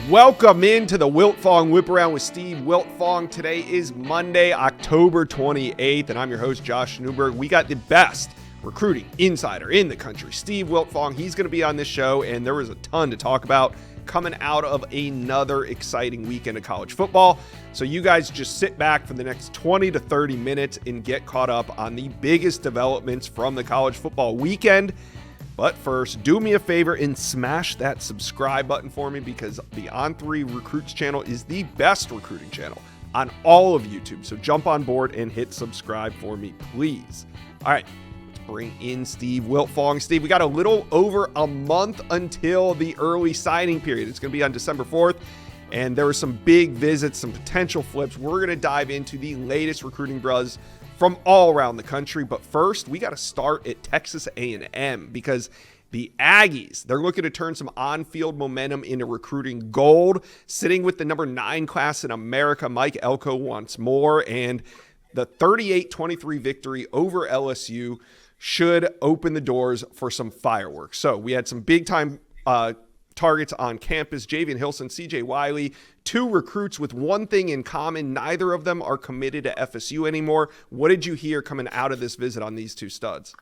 Welcome into the Wiltfong Whip Around with Steve Wiltfong. Today is Monday, October 28th, and I'm your host, Josh Newberg. We got the best recruiting insider in the country, Steve Wiltfong. He's going to be on this show, and there was a ton to talk about coming out of another exciting weekend of college football. So you guys just sit back for the next 20 to 30 minutes and get caught up on the biggest developments from the college football weekend. But first, do me a favor and smash that subscribe button for me, because the On3 Recruits channel is the best recruiting channel on all of YouTube. So jump on board and hit subscribe for me, please. All right, let's bring in Steve Wiltfong. Steve, we got a little over a month until the early signing period. It's going to be on December 4th. And there were some big visits, some potential flips. We're going to dive into the latest recruiting buzz from all around the country. But first, we got to start at Texas A&M, because the Aggies, they're looking to turn some on-field momentum into recruiting gold. Sitting with the number 9 class in America, Mike Elko wants more. And the 38-23 victory over LSU should open the doors for some fireworks. So we had some big-time targets on campus. Javian Hilson, CJ Wiley, 2 recruits with one thing in common. Neither of them are committed to FSU anymore. What did you hear coming out of this visit on these 2 studs?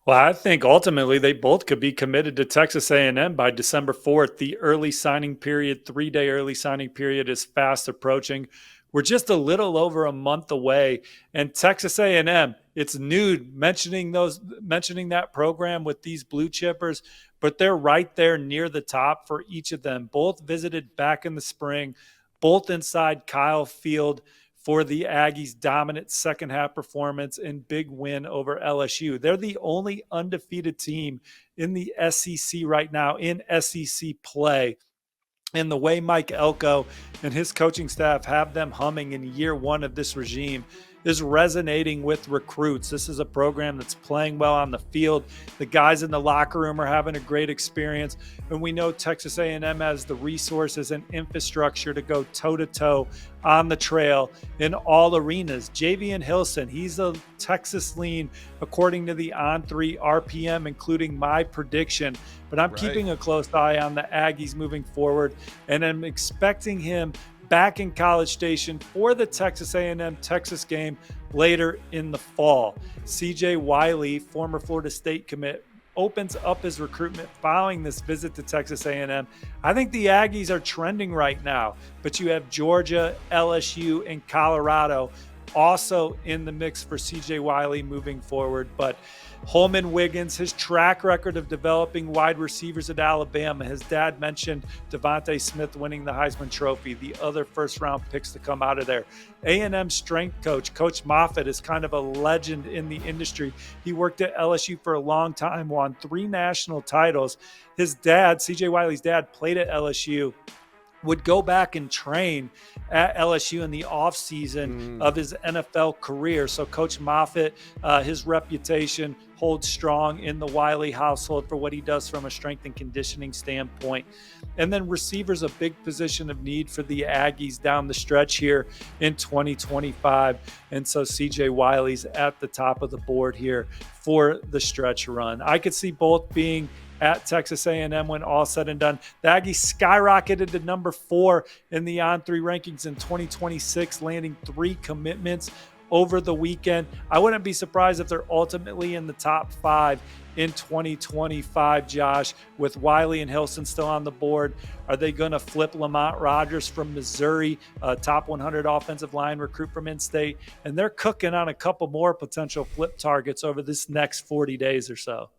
Well, I think ultimately they both could be committed to Texas A&M by December 4th. The early signing period, 3-day early signing period, is fast approaching. We're just a little over a month away, and Texas A&M, it's new mentioning that program with these blue chippers, but they're right there near the top for each of them. Both visited back in the spring, both inside Kyle Field for the Aggies' dominant second half performance and big win over LSU. They're the only undefeated team in the SEC right now in SEC play. And the way Mike Elko and his coaching staff have them humming in year 1 of this regime is resonating with recruits. This is a program that's playing well on the field. The guys in the locker room are having a great experience. And we know Texas A&M has the resources and infrastructure to go toe-to-toe on the trail in all arenas. Javian Hilson, he's a Texas lean according to the On3 RPM, including my prediction. But I'm keeping a close eye on the Aggies moving forward, and I'm expecting him back in College Station for the Texas A&M Texas game later in the fall. CJ Wiley, former Florida State commit, opens up his recruitment following this visit to Texas A&M. I think the Aggies are trending right now, but you have Georgia, LSU, and Colorado also in the mix for CJ Wiley moving forward. But Holman Wiggins, his track record of developing wide receivers at Alabama. His dad mentioned Devontae Smith winning the Heisman Trophy, the other first-round picks to come out of there. A&M strength coach, Coach Moffitt, is kind of a legend in the industry. He worked at LSU for a long time, won 3 national titles. His dad, CJ Wiley's dad, played at LSU, would go back and train at LSU in the offseason of his NFL career. So Coach Moffitt, his reputation holds strong in the Wiley household for what he does from a strength and conditioning standpoint. And then receivers, a big position of need for the Aggies down the stretch here in 2025. And so CJ Wiley's at the top of the board here for the stretch run. I could see both being at Texas A&M when all said and done. The Aggies skyrocketed to number 4 in the On3 rankings in 2026, landing 3 commitments over the weekend. I wouldn't be surprised if they're ultimately in the top 5 in 2025, Josh, with Wiley and Hilson still on the board. Are they going to flip Lamont Rogers from Missouri, a top 100 offensive line recruit from in-state? And they're cooking on a couple more potential flip targets over this next 40 days or so.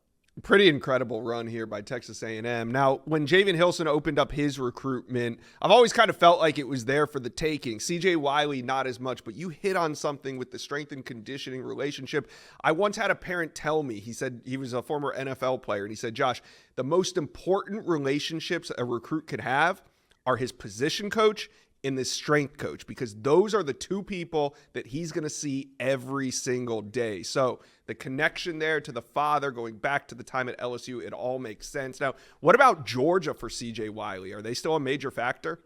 Pretty incredible run here by Texas A&M. Now, when Javian Hilson opened up his recruitment, I've always kind of felt like it was there for the taking. CJ Wiley, not as much, but you hit on something with the strength and conditioning relationship. I once had a parent tell me, he said he was a former NFL player, and he said, Josh, the most important relationships a recruit could have are his position coach and the strength coach, because those are the 2 people that he's going to see every single day. So the connection there to the father, going back to the time at LSU, it all makes sense. Now, what about Georgia for CJ Wiley? Are they still a major factor?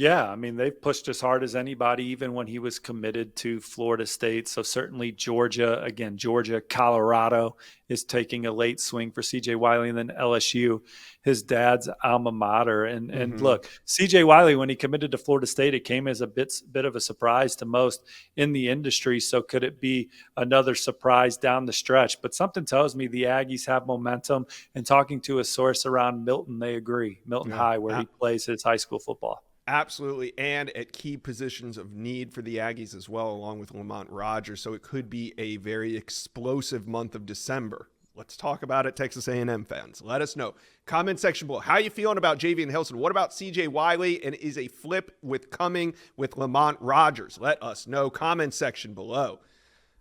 Yeah, I mean, they've pushed as hard as anybody, even when he was committed to Florida State. So certainly Georgia, Colorado is taking a late swing for CJ Wiley, and then LSU, his dad's alma mater. And Mm-hmm. look, CJ Wiley, when he committed to Florida State, it came as a bit of a surprise to most in the industry. So could it be another surprise down the stretch? But something tells me the Aggies have momentum. And talking to a source around Milton, they agree. Milton Yeah. High, where he plays his high school football. Absolutely, and at key positions of need for the Aggies as well, along with Lamont Rogers. So it could be a very explosive month of December. Let's talk about it, Texas A&M fans. Let us know. Comment section below. How are you feeling about Javian Hilson? What about CJ Wiley? And is a flip coming with Lamont Rogers? Let us know. Comment section below.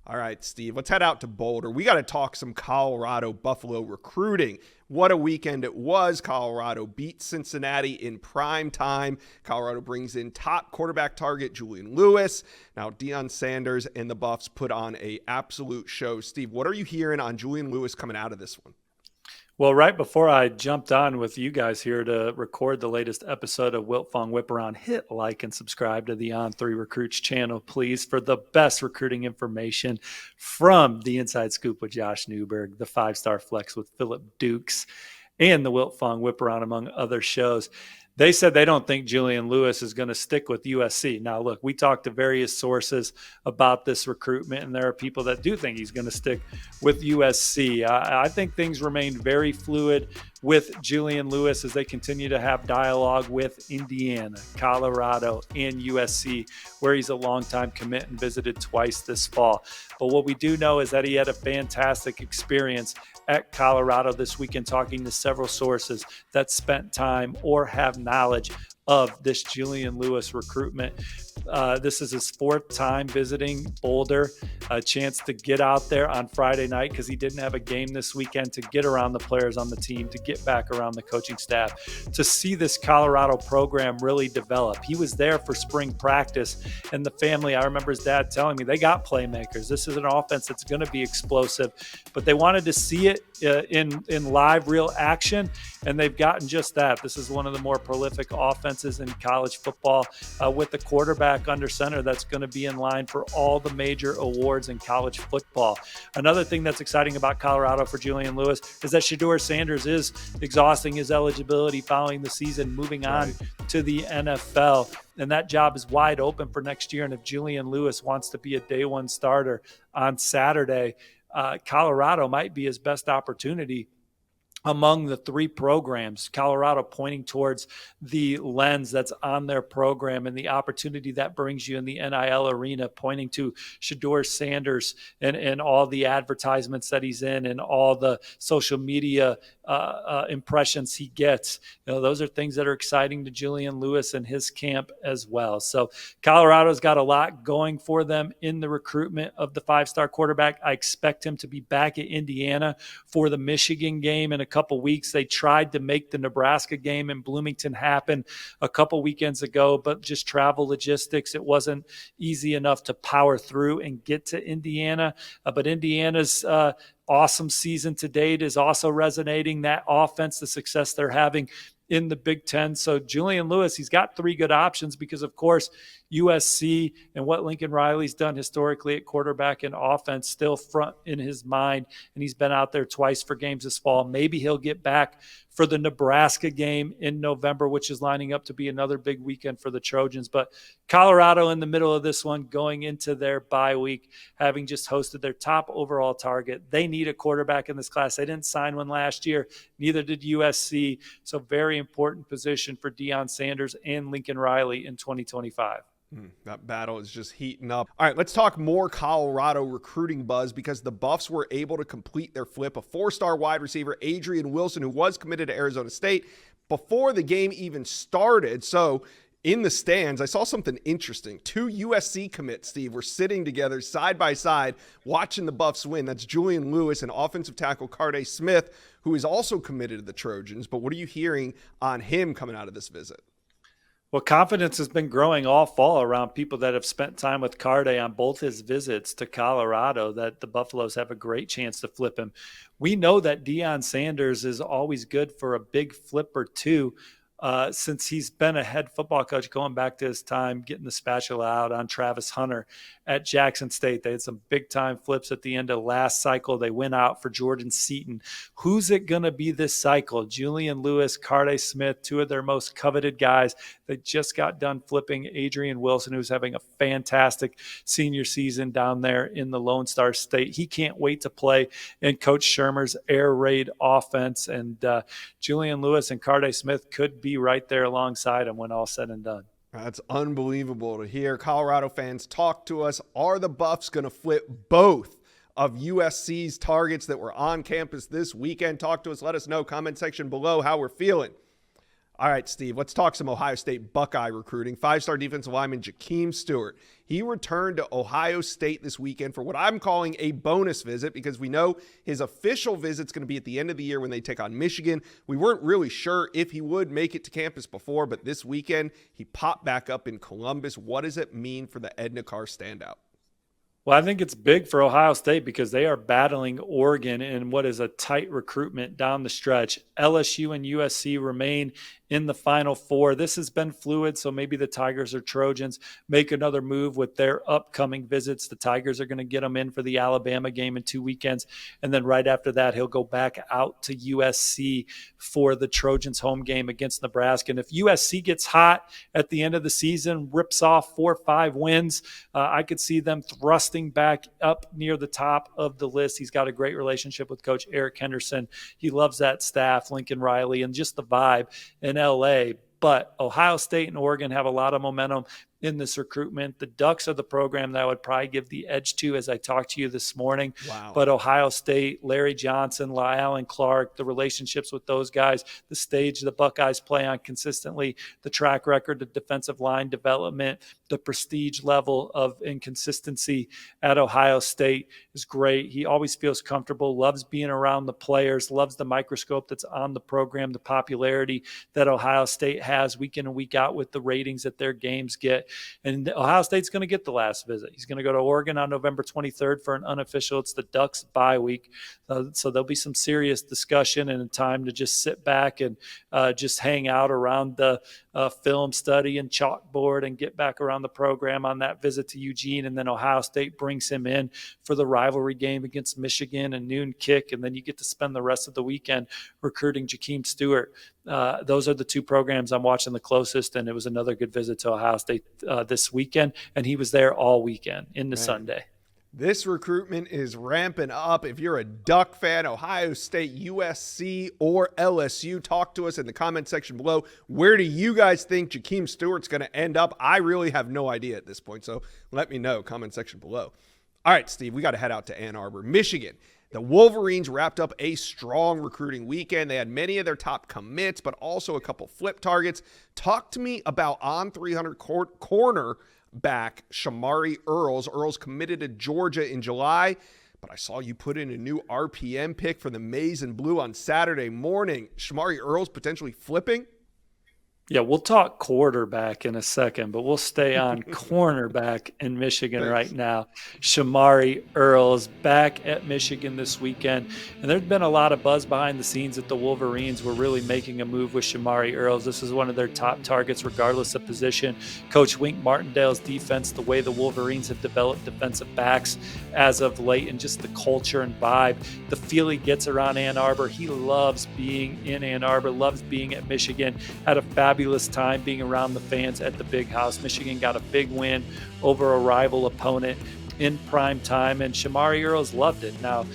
All right, Steve, let's head out to Boulder. We got to talk some Colorado Buffalo recruiting. What a weekend it was. Colorado beat Cincinnati in prime time. Colorado brings in top quarterback target Julian Lewis. Now, Deion Sanders and the Buffs put on an absolute show. Steve, what are you hearing on Julian Lewis coming out of this one? Well, right before I jumped on with you guys here to record the latest episode of Wiltfong Whip Around, hit like and subscribe to the On3 Recruits channel, please, for the best recruiting information from the Inside Scoop with Josh Newberg, the 5-Star Flex with Philip Dukes, and the Wiltfong Whip Around, among other shows. They said they don't think Julian Lewis is going to stick with USC. Now, look, we talked to various sources about this recruitment, and there are people that do think he's going to stick with USC. I think things remain very fluid with Julian Lewis as they continue to have dialogue with Indiana, Colorado, and USC, where he's a longtime commit and visited twice this fall. But what we do know is that he had a fantastic experience at Colorado this weekend, talking to several sources that spent time or have knowledge of this Julian Lewis recruitment. This is his 4th time visiting Boulder, a chance to get out there on Friday night because he didn't have a game this weekend, to get around the players on the team, to get back around the coaching staff, to see this Colorado program really develop. He was there for spring practice, and the family, I remember his dad telling me, they got playmakers. This is an offense that's going to be explosive, but they wanted to see it in live, real action, and they've gotten just that. This is one of the more prolific offenses in college football with the quarterback under center that's going to be in line for all the major awards in college football. Another thing that's exciting about Colorado for Julian Lewis is that Shedeur Sanders is exhausting his eligibility following the season, moving on to the NFL. And that job is wide open for next year. And if Julian Lewis wants to be a day one starter on Saturday, Colorado might be his best opportunity among the 3 programs. Colorado pointing towards the lens that's on their program and the opportunity that brings you in the NIL arena, pointing to Shedeur Sanders and all the advertisements that he's in and all the social media impressions he gets. Those are things that are exciting to Julian Lewis and his camp as well. So Colorado's got a lot going for them in the recruitment of the 5-star quarterback. I expect him to be back at Indiana for the Michigan game in a couple weeks. They tried to make the Nebraska game in Bloomington happen a couple weekends ago, but just travel logistics, it wasn't easy enough to power through and get to Indiana. But Indiana's awesome season to date is also resonating. That offense, the success they're having in the Big Ten. So Julian Lewis, he's got 3 good options because, of course, USC and what Lincoln Riley's done historically at quarterback and offense still front in his mind. And he's been out there twice for games this fall. Maybe he'll get back for the Nebraska game in November, which is lining up to be another big weekend for the Trojans. But Colorado in the middle of this one, going into their bye week, having just hosted their top overall target. They need a quarterback in this class. They didn't sign one last year. Neither did USC. So very important position for Deion Sanders and Lincoln Riley in 2025. That battle is just heating up. All right, let's talk more Colorado recruiting buzz because the Buffs were able to complete their flip. A 4-star wide receiver, Adrian Wilson, who was committed to Arizona State before the game even started. So in the stands, I saw something interesting. 2 USC commits, Steve, were sitting together side by side watching the Buffs win. That's Julian Lewis and offensive tackle Carday Smith, who is also committed to the Trojans. But what are you hearing on him coming out of this visit? Well, confidence has been growing all fall around people that have spent time with Carday on both his visits to Colorado, that the Buffaloes have a great chance to flip him. We know that Deion Sanders is always good for a big flip or two since he's been a head football coach, going back to his time getting the spatula out on Travis Hunter at Jackson State. They had some big-time flips at the end of last cycle. They went out for Jordan Seaton. Who's it going to be this cycle? Julian Lewis, Carday Smith, two of their most coveted guys. They just got done flipping Adrian Wilson, who's having a fantastic senior season down there in the Lone Star State. He can't wait to play in Coach Shermer's air raid offense. And Julian Lewis and Carday Smith could be right there alongside him when all said and done. That's unbelievable to hear. Colorado fans, talk to us. Are the Buffs going to flip both of USC's targets that were on campus this weekend? Talk to us. Let us know. Comment section below how we're feeling. All right, Steve, let's talk some Ohio State Buckeye recruiting. Five-star defensive lineman Jakeem Stewart. He returned to Ohio State this weekend for what I'm calling a bonus visit, because we know his official visit's going to be at the end of the year when they take on Michigan. We weren't really sure if he would make it to campus before, but this weekend he popped back up in Columbus. What does it mean for the Edna Carr standout? Well, I think it's big for Ohio State because they are battling Oregon in what is a tight recruitment down the stretch. LSU and USC remain in the Final Four. This has been fluid, so maybe the Tigers or Trojans make another move with their upcoming visits. The Tigers are going to get him in for the Alabama game in 2 weekends, and then right after that, he'll go back out to USC for the Trojans' home game against Nebraska. And if USC gets hot at the end of the season, rips off 4 or 5 wins, I could see them thrusting back up near the top of the list. He's got a great relationship with Coach Eric Henderson. He loves that staff, Lincoln Riley, and just the vibe in LA. But Ohio State and Oregon have a lot of momentum in this recruitment. The Ducks are the program that I would probably give the edge to as I talked to you this morning. Wow. But Ohio State, Larry Johnson, Allen Clark, the relationships with those guys, the stage the Buckeyes play on consistently, the track record, the defensive line development, the prestige level of inconsistency at Ohio State is great. He always feels comfortable, loves being around the players, loves the microscope that's on the program, the popularity that Ohio State has week in and week out with the ratings that their games get. And Ohio State's going to get the last visit. He's going to go to Oregon on November 23rd for an unofficial. It's the Ducks bye week. So there'll be some serious discussion and a time to just sit back and just hang out around the film study and chalkboard and get back around the program on that visit to Eugene. And then Ohio State brings him in for the rivalry game against Michigan, a noon kick. And then you get to spend the rest of the weekend recruiting Jakeem Stewart. Those are the 2 programs I'm watching the closest, and it was another good visit to Ohio State this weekend, and he was there all weekend into Sunday. This recruitment is ramping up. If you're a Duck fan, Ohio State, USC, or LSU, talk to us in the comment section below. Where do you guys think Jakeem Stewart's going to end up? I really have no idea at this point, so let me know. Comment section below. All right, Steve, we got to head out to Ann Arbor, Michigan. The Wolverines wrapped up a strong recruiting weekend. They had many of their top commits, but also a couple flip targets. Talk to me about on 300 cornerback Shamari Earls. Earls committed to Georgia in July, but I saw you put in a new RPM pick for the Maize and Blue on Saturday morning. Shamari Earls potentially flipping? Yeah, we'll talk quarterback in a second, but we'll stay on cornerback in Michigan right now. Shamari Earls back at Michigan this weekend. And there's been a lot of buzz behind the scenes that the Wolverines were really making a move with Shamari Earls. This is one of their top targets regardless of position. Coach Wink Martindale's defense, the way the Wolverines have developed defensive backs as of late, and just the culture and vibe, the feel he gets around Ann Arbor. He loves being in Ann Arbor, loves being at Michigan, had a fabulous time being around the fans at the Big House. Michigan got a big win over a rival opponent in prime time, and Shamari Earls loved it. Now,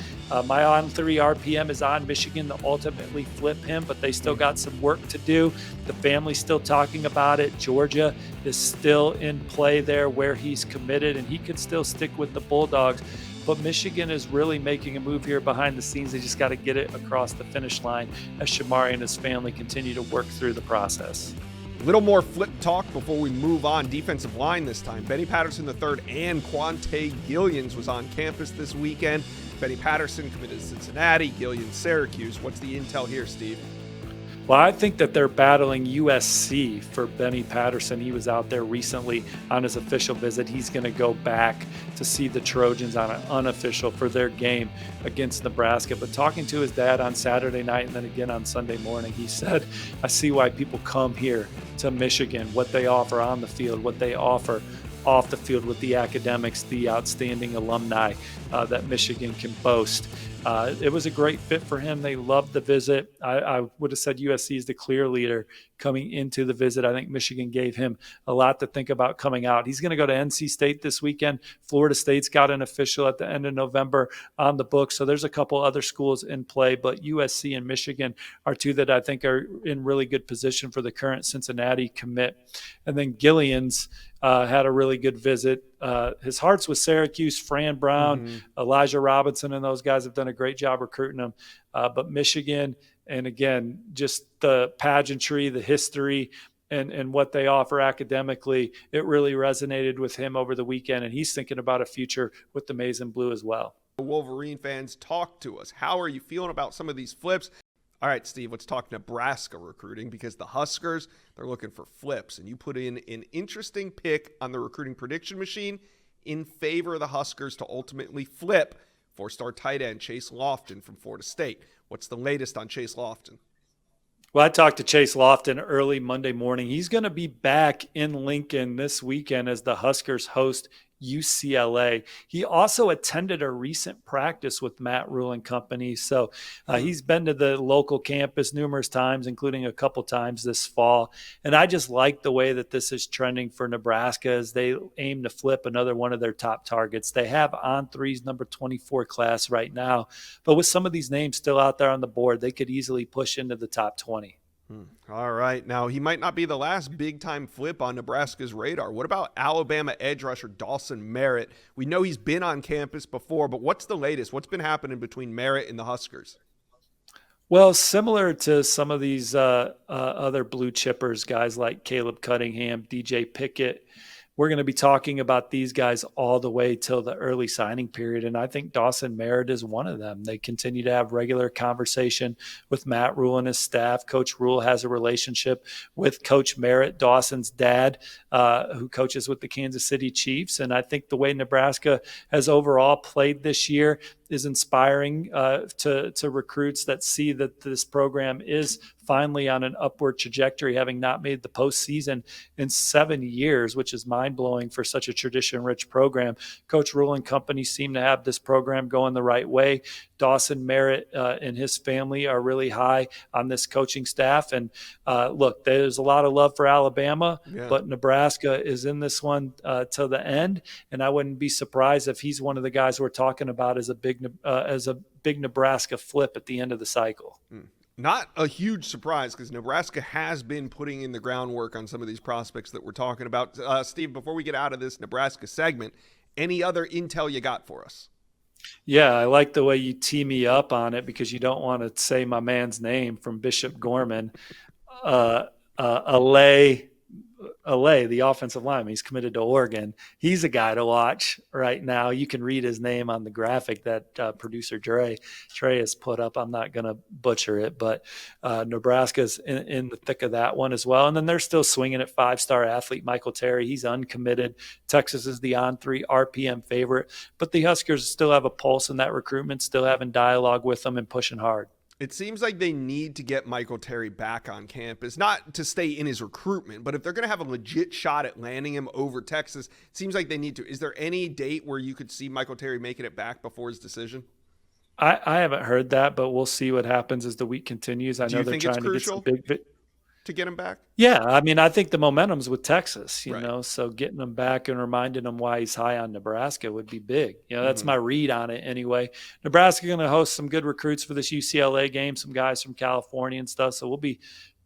my on 3 RPM is on Michigan to ultimately flip him, but they still got some work to do. The family's still talking about it. Georgia is still in play there where he's committed, and he could still stick with the Bulldogs. But Michigan is really making a move here behind the scenes. They just got to get it across the finish line as Shamari and his family continue to work through the process. A little more flip talk before we move on. Defensive line this time. Benny Patterson III and Quante Gillians was on campus this weekend. Benny Patterson committed to Cincinnati, Gillians Syracuse. What's the intel here, Steve? Well, I think that they're battling USC for Benny Patterson. He was out there recently on his official visit. He's going to go back to see the Trojans on an unofficial for their game against Nebraska. But talking to his dad on Saturday night and then again on Sunday morning, he said, I see why people come here to Michigan, what they offer on the field, what they offer off the field with the academics, the outstanding alumni that Michigan can boast. It was a great fit for him. They loved the visit. I would have said USC is the clear leader coming into the visit. I think Michigan gave him a lot to think about coming out. He's going to go to NC State this weekend. Florida State's got an official at the end of November on the book. So there's a couple other schools in play, but USC and Michigan are two that I think are in really good position for the current Cincinnati commit. And then Gillian's had a really good visit. His heart's with Syracuse. Fran Brown, Elijah Robinson, and those guys have done a great job recruiting him. But Michigan, and again, just the pageantry, the history, and what they offer academically, it really resonated with him over the weekend, and he's thinking about a future with the Maize and Blue as well. Wolverine fans, talk to us. How are you feeling about some of these flips? All right, Steve, let's talk Nebraska recruiting, because the Huskers, they're looking for flips, and you put in an interesting pick on the recruiting prediction machine in favor of the Huskers to ultimately flip four-star tight end Chase Lofton from Florida State. What's the latest on Chase Lofton? Well, I talked to Chase Lofton early Monday morning. He's going to be back in Lincoln this weekend as the Huskers host UCLA. He also attended a recent practice with Matt Rule and company. So he's been to the local campus numerous times, including a couple times this fall. And I just like the way that this is trending for Nebraska as they aim to flip another one of their top targets. They have On3's number 24 class right now, but with some of these names still out there on the board, they could easily push into the top 20. All right. Now, he might not be the last big-time flip on Nebraska's radar. What about Alabama edge rusher Dawson Merritt? We know he's been on campus before, but what's the latest? What's been happening between Merritt and the Huskers? Well, similar to some of these other blue chippers, guys like Caleb Cunningham, DJ Pickett, we're going to be talking about these guys all the way till the early signing period. And I think Dawson Merritt is one of them. They continue to have regular conversation with Matt Rule and his staff. Coach Rule has a relationship with Coach Merritt, Dawson's dad, who coaches with the Kansas City Chiefs. And I think the way Nebraska has overall played this year is inspiring to recruits that see that this program is finally on an upward trajectory, having not made the postseason in 7 years, which is mind-blowing for such a tradition-rich program. Coach Rule and company seem to have this program going the right way. Dawson Merritt and his family are really high on this coaching staff. And look, there's a lot of love for Alabama, but Nebraska is in this one till the end. And I wouldn't be surprised if he's one of the guys we're talking about as a big Nebraska flip at the end of the cycle. Not a huge surprise, because Nebraska has been putting in the groundwork on some of these prospects that we're talking about. Steve, before we get out of this Nebraska segment, any other intel you got for us? Yeah, I like the way you tee me up on it, because you don't want to say my man's name from Bishop Gorman. Alay, the offensive lineman, he's committed to Oregon. He's a guy to watch right now. You can read his name on the graphic that producer Trey has put up. I'm not going to butcher it, but Nebraska's in the thick of that one as well. And then they're still swinging at five-star athlete Michael Terry. He's uncommitted. Texas is the On3 RPM favorite, but the Huskers still have a pulse in that recruitment, still having dialogue with them and pushing hard. It seems like they need to get Michael Terry back on campus, not to stay in his recruitment, but if they're going to have a legit shot at landing him over Texas, it seems like they need to. Is there any date where you could see Michael Terry making it back before his decision? I haven't heard that, but we'll see what happens as the week continues. I know they're trying to get some big to get him back? Yeah, I mean, I think the momentum's with Texas, you know, so getting him back and reminding him why he's high on Nebraska would be big. You know, that's my read on it anyway. Nebraska going to host some good recruits for this UCLA game, some guys from California and stuff. So we'll be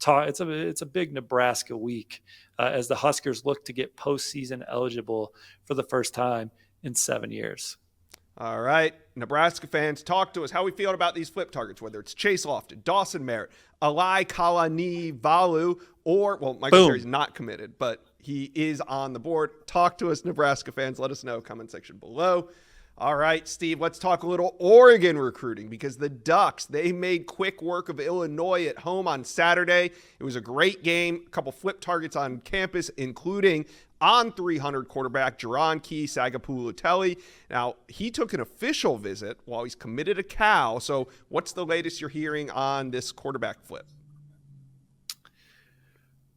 it's a big Nebraska week as the Huskers look to get postseason eligible for the first time in 7 years. All right, Nebraska fans, talk to us. How we feeling about these flip targets, whether it's Chase Lofton, Dawson Merritt, Alai Kalanivalu, or, well, Michael Terry's not committed, but he is on the board. Talk to us, Nebraska fans. Let us know. Comment section below. All right, Steve, let's talk a little Oregon recruiting because the Ducks, they made quick work of Illinois at home on Saturday. It was a great game, a couple flip targets on campus, including on 300 quarterback Jaron Key Sagapulu-Telly. Now, he took an official visit while he's committed to Cal. So what's the latest you're hearing on this quarterback flip?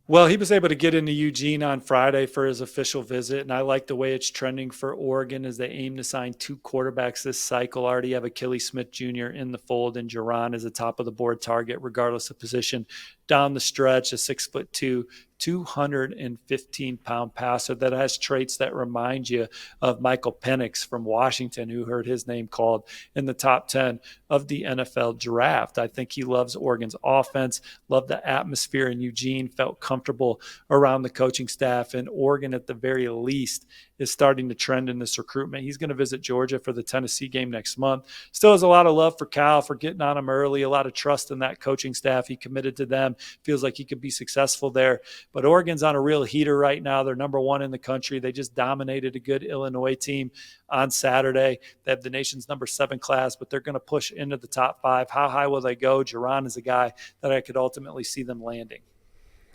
Well, he was able to get into Eugene on Friday for his official visit, and I like the way it's trending for Oregon as they aim to sign 2 quarterbacks this cycle. Already have Achilles Smith Jr. in the fold, and Jaron is a top-of-the-board target regardless of position. Down the stretch, a 6'2", 215-pound passer that has traits that remind you of Michael Penix from Washington, who heard his name called in the top 10 of the NFL draft. I think he loves Oregon's offense, loved the atmosphere in Eugene, felt comfortable around the coaching staff, and Oregon at the very least is starting to trend in this recruitment. He's going to visit Georgia for the Tennessee game next month. Still has a lot of love for Cal for getting on him early, a lot of trust in that coaching staff. He committed to them, feels like he could be successful there. But Oregon's on a real heater right now. They're number 1 in the country. They just dominated a good Illinois team on Saturday. They have the nation's number 7 class, but they're going to push into the top 5. How high will they go? Jaron is a guy that I could ultimately see them landing.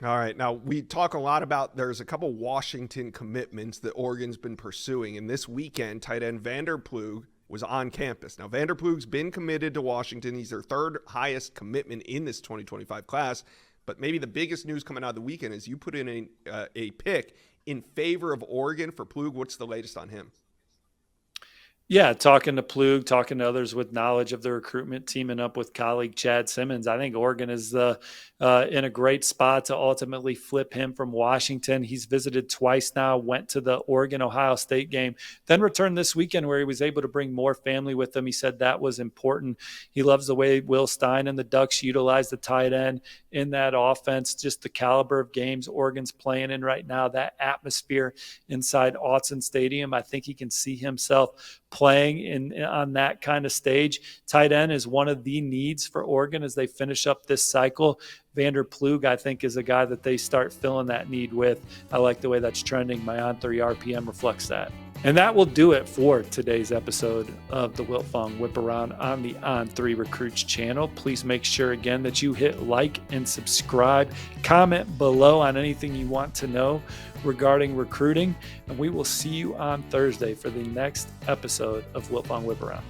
All right. Now, we talk a lot about there's a couple Washington commitments that Oregon's been pursuing. And this weekend, tight end Vander Ploeg was on campus. Now, Vander Ploeg's been committed to Washington. He's their 3rd highest commitment in this 2025 class. But maybe the biggest news coming out of the weekend is you put in a pick in favor of Oregon for Ploeg. What's the latest on him? Yeah, talking to Ploeg, talking to others with knowledge of the recruitment, teaming up with colleague Chad Simmons. I think Oregon is in a great spot to ultimately flip him from Washington. He's visited twice now, went to the Oregon-Ohio State game, then returned this weekend where he was able to bring more family with him. He said that was important. He loves the way Will Stein and the Ducks utilize the tight end in that offense, just the caliber of games Oregon's playing in right now, that atmosphere inside Autzen Stadium. I think he can see himself playing on that kind of stage. Tight end is one of the needs for Oregon as they finish up this cycle. Vander Ploeg, I think, is a guy that they start filling that need with. I like the way that's trending. My on-3 RPM reflects that. And that will do it for today's episode of the Wiltfong Whip Around on the On3 Recruits channel. Please make sure again that you hit like and subscribe. Comment below on anything you want to know regarding recruiting. And we will see you on Thursday for the next episode of Wiltfong Whip Around.